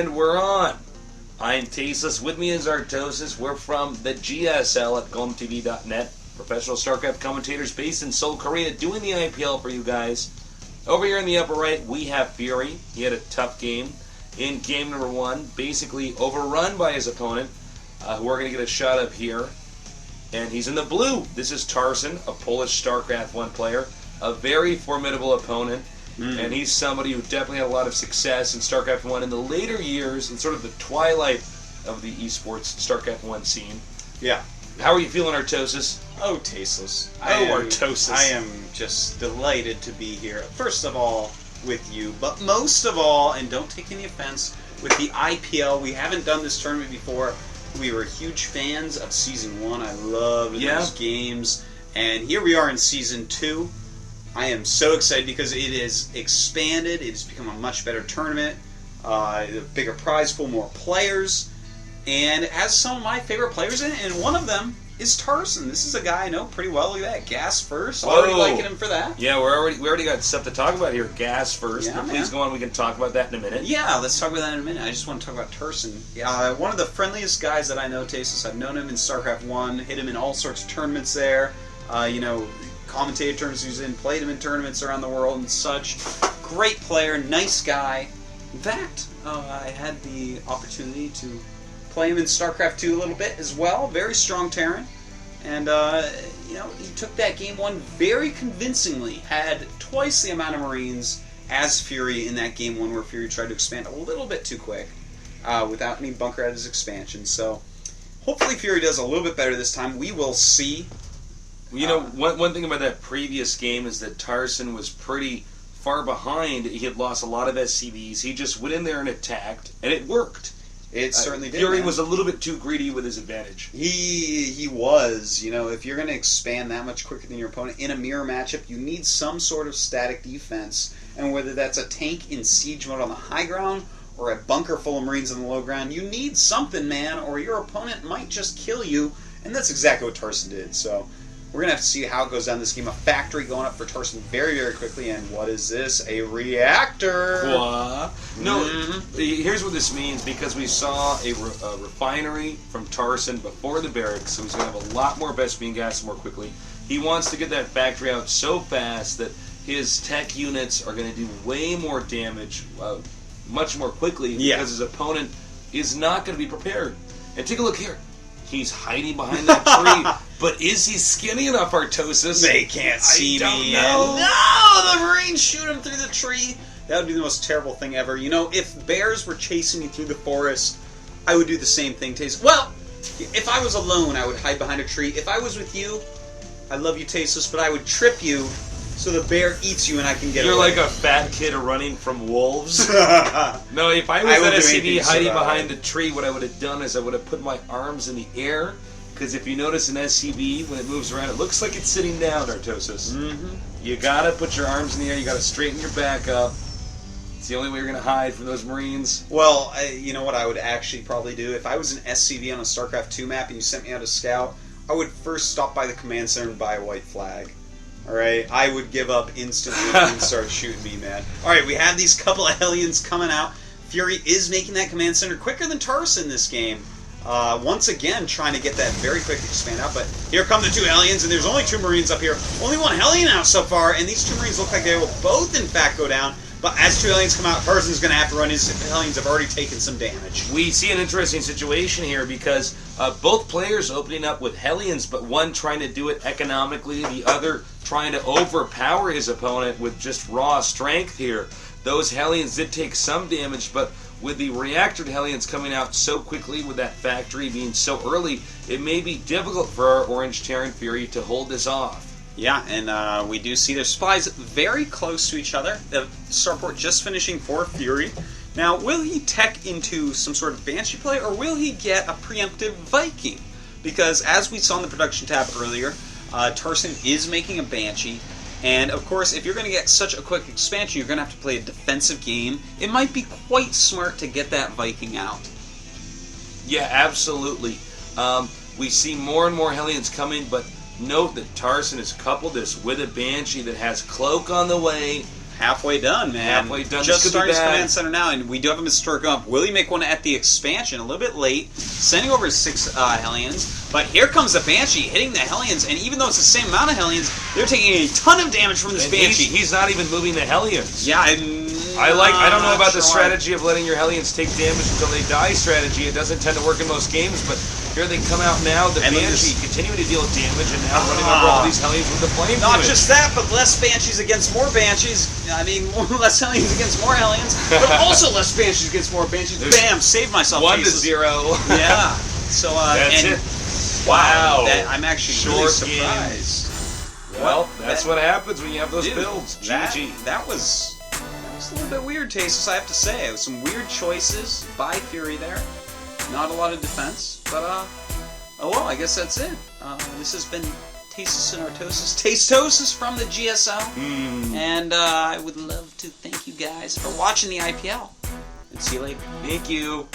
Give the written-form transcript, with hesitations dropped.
And we're on. I'm Tasteless. With me is Artosis. We're from the GSL at GoldenTV.net. Professional StarCraft commentators based in Seoul, Korea, doing the IPL for you guys. Over here in the upper right, we have FuRy. He had a tough game. In game number 1, basically overrun by his opponent, who we're going to get a shot of here. And he's in the blue. This is Tarson, a Polish StarCraft 1 player. A very formidable opponent. And he's somebody who definitely had a lot of success in StarCraft 1 in the later years, in sort of the twilight of the esports StarCraft 1 scene. Yeah. How are you feeling, Artosis? Oh, Tasteless. Artosis. I am just delighted to be here. First of all, with you, but most of all, and don't take any offense, with the IPL. We haven't done this tournament before. We were huge fans of Season 1. I loved those games. And here we are in Season 2. I am so excited because it is expanded. It has become a much better tournament. A bigger prize pool, more players. And it has some of my favorite players in it, and one of them is Tarson. This is a guy I know pretty well. Look at that. Gas first. Already liking him for that. Yeah, we already got stuff to talk about here. Gas first. Yeah, Please go on. We can talk about that in a minute. Yeah, let's talk about that in a minute. I just want to talk about Tarson. One of the friendliest guys that I know, Tasteless. I've known him in StarCraft 1. Hit him in all sorts of tournaments there. Commentator tournaments he's in. Played him in tournaments around the world and such. Great player. Nice guy. In fact, I had the opportunity to play him in StarCraft 2 a little bit as well. Very strong Terran. And, he took that game 1 very convincingly. Had twice the amount of Marines as FuRy in that game 1 where FuRy tried to expand a little bit too quick without any bunker at his expansion. So, hopefully FuRy does a little bit better this time. We will see. One thing about that previous game is that Tarson was pretty far behind. He had lost a lot of SCVs. He just went in there and attacked, and it worked. It certainly did. FuRy was a little bit too greedy with his advantage. He was. If you're going to expand that much quicker than your opponent in a mirror matchup, you need some sort of static defense. And whether that's a tank in siege mode on the high ground or a bunker full of Marines on the low ground, you need something, man, or your opponent might just kill you. And that's exactly what Tarson did. So we're going to have to see how it goes down this game. A factory going up for Tarson very, very quickly. And what is this? A reactor. What? No, here's what this means. Because we saw a refinery from Tarson before the barracks, so he's going to have a lot more Vespene gas more quickly. He wants to get that factory out so fast that his tech units are going to do way more damage much more quickly because his opponent is not going to be prepared. And take a look here. He's hiding behind that tree. But is he skinny enough, Artosis? They can't see me. No, the Marines shoot him through the tree. That would be the most terrible thing ever. If bears were chasing me through the forest, I would do the same thing, Tasteless. Well, if I was alone, I would hide behind a tree. If I was with you, I love you, Tasteless, but I would trip you so the bear eats you and I can get away. You're like a fat kid running from wolves. No, if I was at a CD hiding behind a tree, what I would have done is I would have put my arms in the air. Because if you notice an SCV, when it moves around, it looks like it's sitting down, Artosis. You gotta put your arms in the air, you gotta straighten your back up. It's the only way you're gonna hide from those Marines. Well, you know what I would actually probably do? If I was an SCV on a StarCraft 2 map and you sent me out as scout, I would first stop by the command center and buy a white flag. Alright? I would give up instantly and start shooting me, man. Alright, we have these couple of Hellions coming out. FuRy is making that command center quicker than Tarson this game. Once again, trying to get that very quick expand out, but here come the 2 Hellions, and there's only 2 Marines up here. Only 1 Hellion out so far, and these 2 Marines look like they will both, in fact, go down. But as 2 Hellions come out, Tarson's going to have to run. His Hellions have already taken some damage. We see an interesting situation here because both players opening up with Hellions, but one trying to do it economically, the other trying to overpower his opponent with just raw strength here. Those Hellions did take some damage, but with the reactor Hellions coming out so quickly, with that factory being so early, it may be difficult for our Orange Terran FuRy to hold this off. Yeah, and we do see their supplies very close to each other. The starport just finishing for FuRy. Now, will he tech into some sort of Banshee play, or will he get a preemptive Viking? Because as we saw in the production tab earlier, Tarson is making a Banshee. And, of course, if you're going to get such a quick expansion, you're going to have to play a defensive game. It might be quite smart to get that Viking out. Yeah, absolutely. We see more and more Hellions coming, but note that Tarson has coupled this with a Banshee that has Cloak on the way, halfway done, man. Halfway done. Just This could be starting his bad. command center now, and we do have him stirring up. Will he make one at the expansion? A little bit late, sending over his 6 Hellions. But here comes the Banshee hitting the Hellions, and even though it's the same amount of Hellions, they're taking a ton of damage from this And Banshee. he's not even moving the Hellions. Yeah, I don't know about the sure. strategy of letting your Hellions take damage until they die strategy. It doesn't tend to work in most games, but here they come out now. The And then Banshee this- continuing to deal damage and now running over all these Hellions with the flame Not damage. just that, but less Banshees against more Banshees. I mean, less Hellions against more Hellions, but also less Banshees against more Banshees. There's Bam! Saved myself. 1-0. Yeah. So That's and it. wow, I'm actually really Short game. surprised. Well, that's what happens when you have those Dude, builds. GG. That was a little bit weird, Tasteless, I have to say. It was some weird choices by FuRy there. Not a lot of defense, but oh well, I guess that's it. This has been Tasteless and Artosis. Tastosis from the GSL. And I would love to thank you guys for watching the IPL. And see you later. Thank you.